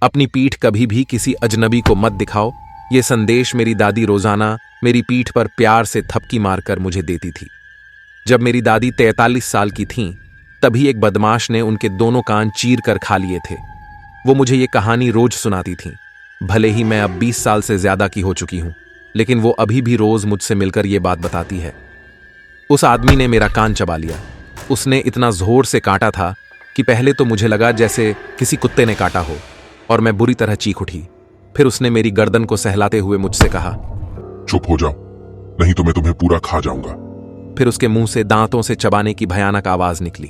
अपनी पीठ कभी भी किसी अजनबी को मत दिखाओ, ये संदेश मेरी दादी रोजाना मेरी पीठ पर प्यार से थपकी मारकर मुझे देती थी। जब मेरी दादी 43 साल की थीं, तभी एक बदमाश ने उनके दोनों कान चीर कर खा लिए थे। वो मुझे ये कहानी रोज सुनाती थीं। भले ही मैं अब 20 साल से ज्यादा की हो चुकी हूं, लेकिन वो अभी भी रोज मुझसे मिलकर ये बात बताती है। उस आदमी ने मेरा कान चबा लिया। उसने इतना जोर से काटा था कि पहले तो मुझे लगा जैसे किसी कुत्ते ने काटा हो, और मैं बुरी तरह चीख उठी। फिर उसने मेरी गर्दन को सहलाते हुए मुझसे कहा, चुप हो जाओ, नहीं तो मैं तुम्हें पूरा खा जाऊंगा। फिर उसके मुंह से दांतों से चबाने की भयानक आवाज निकली।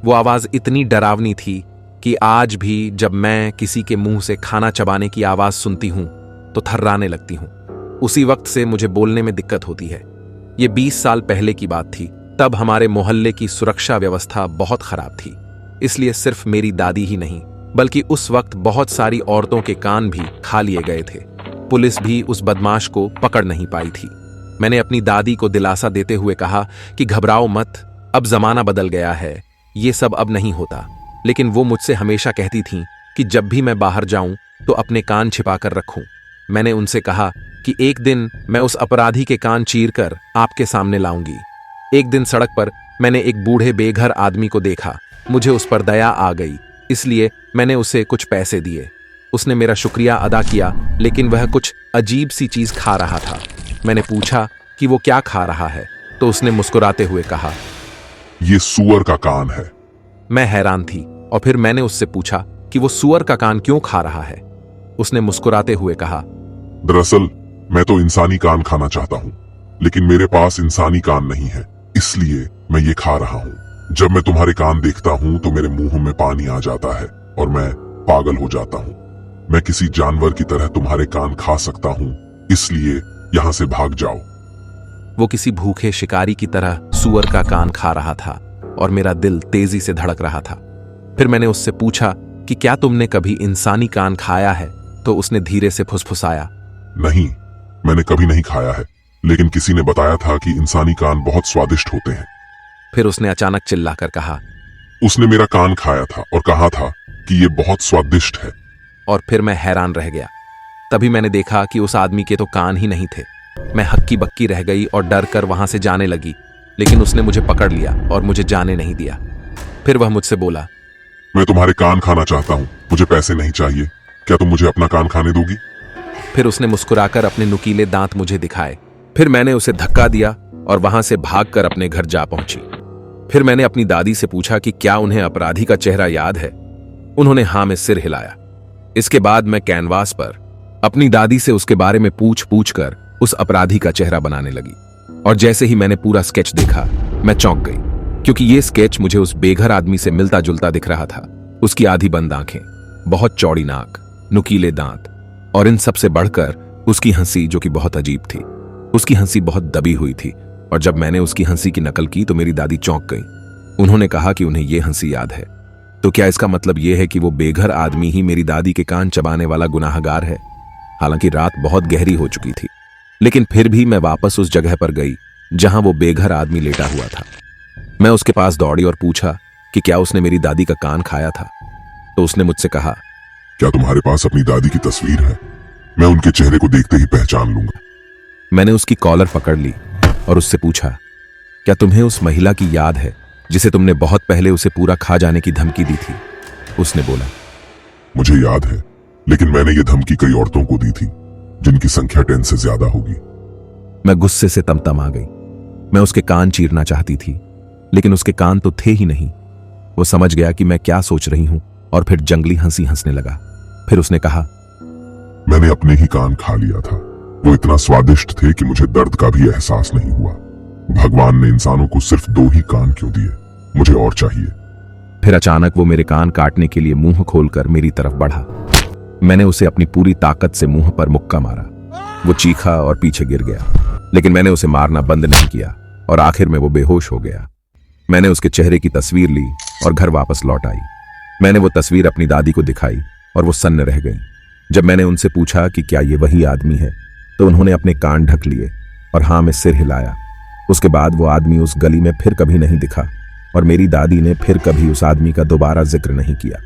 वो आवाज इतनी डरावनी थी कि आज भी जब मैं किसी के मुंह से खाना चबाने की आवाज सुनती हूं तो थर्राने लगती हूं। उसी वक्त से मुझे बोलने में दिक्कत होती है। ये 20 साल पहले की बात थी। तब हमारे मोहल्ले की सुरक्षा व्यवस्था बहुत खराब थी, इसलिए सिर्फ मेरी दादी ही नहीं बल्कि उस वक्त बहुत सारी औरतों के कान भी खा लिए गए थे। पुलिस भी उस बदमाश को पकड़ नहीं पाई थी। मैंने अपनी दादी को दिलासा देते हुए कहा कि घबराओ मत, अब जमाना बदल गया है, ये सब अब नहीं होता। लेकिन वो मुझसे हमेशा कहती थीं कि जब भी मैं बाहर जाऊं तो अपने कान छिपाकर रखूं। मैंने उनसे कहा कि एक दिन मैं उस अपराधी के कान चीरकर आपके सामने लाऊंगी। एक दिन सड़क पर मैंने एक बूढ़े बेघर आदमी को देखा। मुझे उस पर दया आ गई, इसलिए मैंने उसे कुछ पैसे दिए। उसने मेरा शुक्रिया अदा किया, लेकिन वह कुछ अजीब सी चीज खा रहा था। मैंने पूछा कि वो क्या खा रहा है, तो उसने मुस्कुराते हुए कहा, ये सूअर का कान है। मैं हैरान थी और फिर मैंने उससे पूछा कि वो सूअर का कान क्यों खा रहा है। उसने मुस्कुराते हुए कहा, दरअसल मैं तो इंसानी कान खाना चाहता हूँ, लेकिन मेरे पास इंसानी कान नहीं है, इसलिए मैं ये खा रहा हूँ। जब मैं तुम्हारे कान देखता हूँ तो मेरे मुंह में पानी आ जाता है और मैं पागल हो जाता हूँ। मैं किसी जानवर की तरह तुम्हारे कान खा सकता हूँ, इसलिए यहाँ से भाग जाओ। वो किसी भूखे शिकारी की तरह सूअर का कान खा रहा था और मेरा दिल तेजी से धड़क रहा था। फिर मैंने उससे पूछा कि क्या तुमने कभी इंसानी कान खाया है, तो उसने धीरे से फुसफुसाया, नहीं, मैंने कभी नहीं खाया है, लेकिन किसी ने बताया था कि इंसानी कान बहुत स्वादिष्ट होते हैं। फिर उसने अचानक चिल्लाकर कहा, उसने मेरा कान खाया था और कहा था कि ये बहुत स्वादिष्ट है। और फिर मैं हैरान रह गया। तभी मैंने देखा कि उस आदमी के तो कान ही नहीं थे। मैं हक्की बक्की रह गई और डर कर वहां से जाने लगी, लेकिन उसने मुझे पकड़ लिया और मुझे जाने नहीं दिया। फिर वह मुझसे बोला, मैं तुम्हारे कान खाना चाहता हूँ, मुझे पैसे नहीं चाहिए, क्या तुम मुझे अपना कान खाने दोगी? फिर उसने मुस्कुराकर अपने नुकीले दांत मुझे दिखाए। फिर मैंने उसे धक्का दिया और वहां से भागकर अपने घर जा पहुंची। फिर मैंने अपनी दादी से पूछा कि क्या उन्हें अपराधी का चेहरा याद है। उन्होंने हाँ में सिर हिलाया। इसके बाद मैं कैनवास पर अपनी दादी से उसके बारे में पूछ कर उस अपराधी का चेहरा बनाने लगी। और जैसे ही मैंने पूरा स्केच देखा, मैं चौंक गई, क्योंकि ये स्केच मुझे उस बेघर आदमी से मिलता जुलता दिख रहा था। उसकी आधी बंद आंखें, बहुत चौड़ी नाक, नुकीले दांत, और इन सब से बढ़कर उसकी हंसी, जो कि बहुत अजीब थी। उसकी हंसी बहुत दबी हुई थी, और जब मैंने उसकी हंसी की नकल की तो मेरी दादी चौंक गई। उन्होंने कहा कि उन्हें यह हंसी याद है। तो क्या इसका मतलब यह है कि वो बेघर आदमी ही मेरी दादी के कान चबाने वाला गुनाहगार है? हालांकि रात बहुत गहरी हो चुकी थी, लेकिन फिर भी मैं वापस उस जगह पर गई जहां वो बेघर आदमी लेटा हुआ था। मैं उसके पास दौड़ी और पूछा कि क्या उसने मेरी दादी का कान खाया था। तो उसने मुझसे कहा, क्या तुम्हारे पास अपनी दादी की तस्वीर है? मैं उनके चेहरे को देखते ही पहचान लूंगा। मैंने उसकी कॉलर पकड़ ली और उससे पूछा, क्या तुम्हें उस महिला की याद है जिसे तुमने बहुत पहले उसे पूरा खा जाने की धमकी दी थी? उसने बोला, मुझे याद है, लेकिन मैंने ये धमकी कई औरतों को दी थी जिनकी संख्या 10 से ज्यादा होगी। मैं गुस्से से तमतमा गई। मैं उसके कान चीरना चाहती थी, लेकिन उसके कान तो थे ही नहीं। वो समझ गया कि मैं क्या सोच रही हूं और फिर जंगली हंसी हंसने लगा। फिर उसने कहा, मैंने अपने ही कान खा लिया था। वो इतना स्वादिष्ट थे कि मुझे दर्द का भी एहसास नहीं हुआ। भगवान ने इंसानों को सिर्फ 2 ही कान क्यों दिए? मुझे और चाहिए। फिर अचानक वो मेरे कान काटने के लिए मुंह खोलकर मेरी तरफ बढ़ा। मैंने उसे अपनी पूरी ताकत से मुंह पर मुक्का मारा। वो चीखा और पीछे गिर गया, लेकिन मैंने उसे मारना बंद नहीं किया और आखिर में वो बेहोश हो गया। मैंने उसके चेहरे की तस्वीर ली और घर वापस लौट आई। मैंने वो तस्वीर अपनी दादी को दिखाई और वो सन्न रह गई। जब मैंने उनसे पूछा कि क्या ये वही आदमी है, तो उन्होंने अपने कान ढक लिए और हाँ में सिर हिलाया। उसके बाद वो आदमी उस गली में फिर कभी नहीं दिखा और मेरी दादी ने फिर कभी उस आदमी का दोबारा जिक्र नहीं किया।